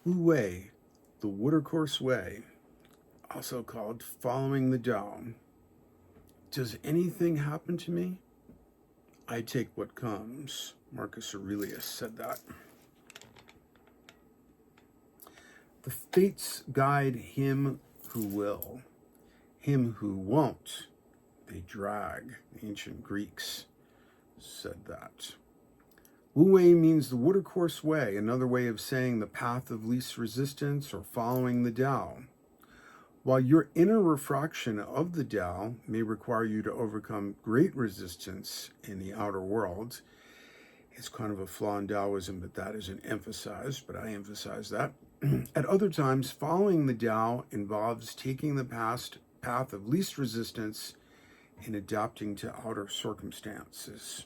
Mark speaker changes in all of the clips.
Speaker 1: Wu Wei, the Watercourse Way, also called following the Tao. Does anything happen to me? I take what comes. Marcus Aurelius said that. The fates guide him who will. Him who won't, they drag. The ancient Greeks said that. Wu Wei means the watercourse way, another way of saying the path of least resistance or following the Tao. While your inner refraction of the Tao may require you to overcome great resistance in the outer world, it's kind of a flaw in Taoism that that isn't emphasized, but I emphasize that. At other times, following the Tao involves taking the path of least resistance and adapting to outer circumstances.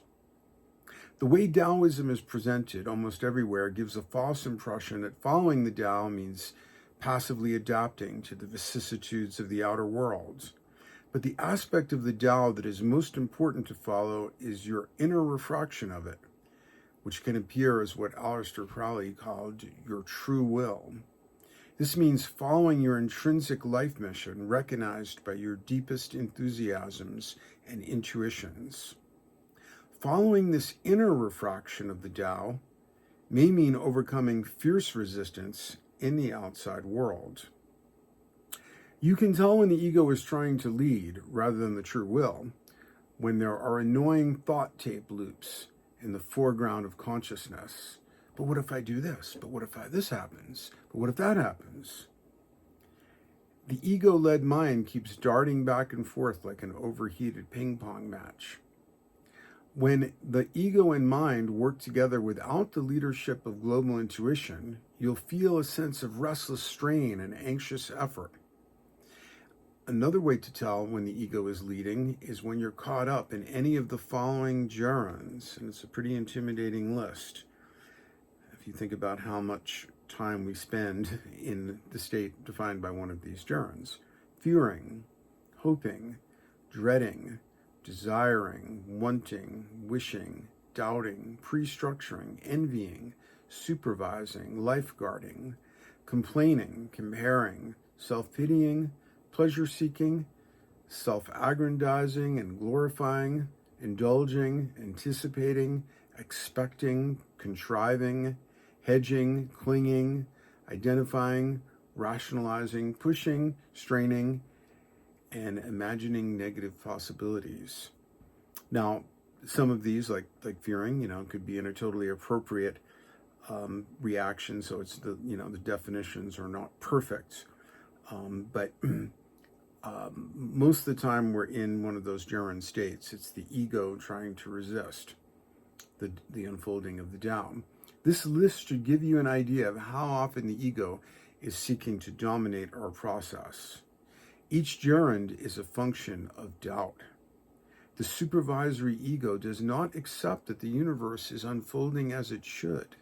Speaker 1: The way Taoism is presented almost everywhere gives a false impression that following the Tao means passively adapting to the vicissitudes of the outer world. But the aspect of the Tao that is most important to follow is your inner refraction of it, which can appear as what Aleister Crowley called your true will. This means following your intrinsic life mission, recognized by your deepest enthusiasms and intuitions. Following this inner refraction of the Tao may mean overcoming fierce resistance in the outside world. You can tell when the ego is trying to lead rather than the true will, when there are annoying thought tape loops in the foreground of consciousness. But what if I do this? But what if this happens? But what if that happens? The ego-led mind keeps darting back and forth like an overheated ping pong match. When the ego and mind work together without the leadership of global intuition, you'll feel a sense of restless strain and anxious effort. Another way to tell when the ego is leading is when you're caught up in any of the following gerunds, and it's a pretty intimidating list. If you think about how much time we spend in the state defined by one of these gerunds: fearing, hoping, dreading, desiring, wanting, wishing, doubting, pre-structuring, envying, supervising, lifeguarding, complaining, comparing, self-pitying, pleasure-seeking, self-aggrandizing and glorifying, indulging, anticipating, expecting, contriving, hedging, clinging, identifying, rationalizing, pushing, straining, and imagining negative possibilities. Now, some of these, like fearing, could be in a totally appropriate reaction. So it's the definitions are not perfect, but most of the time we're in one of those gerund states. It's the ego trying to resist the unfolding of the Tao. This list should give you an idea of how often the ego is seeking to dominate our process. Each gerund is a function of doubt. The supervisory ego does not accept that the universe is unfolding as it should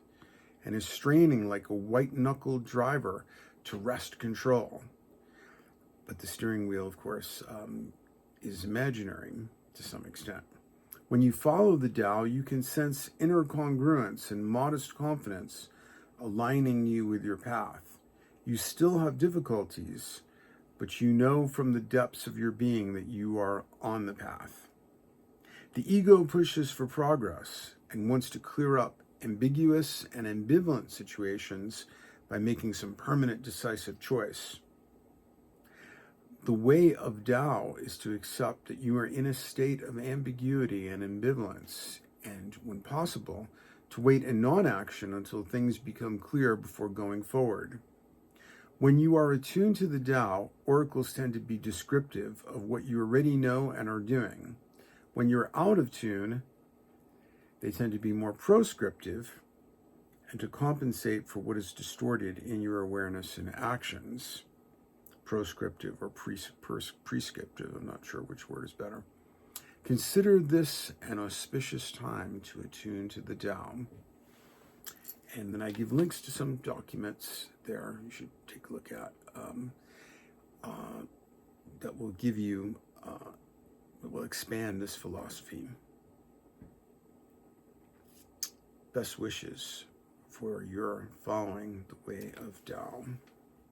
Speaker 1: and is straining like a white-knuckled driver to wrest control. But the steering wheel, of course, is imaginary to some extent. When you follow the Tao, you can sense inner congruence and modest confidence aligning you with your path. You still have difficulties, but you know from the depths of your being that you are on the path. The ego pushes for progress and wants to clear up ambiguous and ambivalent situations by making some permanent decisive choice. The way of Tao is to accept that you are in a state of ambiguity and ambivalence, and, when possible, to wait in non-action until things become clear before going forward. When you are attuned to the Tao, oracles tend to be descriptive of what you already know and are doing. When you're out of tune, they tend to be more proscriptive and to compensate for what is distorted in your awareness and actions. Proscriptive or prescriptive, I'm not sure which word is better. Consider this an auspicious time to attune to the Tao. And then I give links to some documents there you should take a look at that will give you, that will expand this philosophy. Best wishes for your following the way of Tao.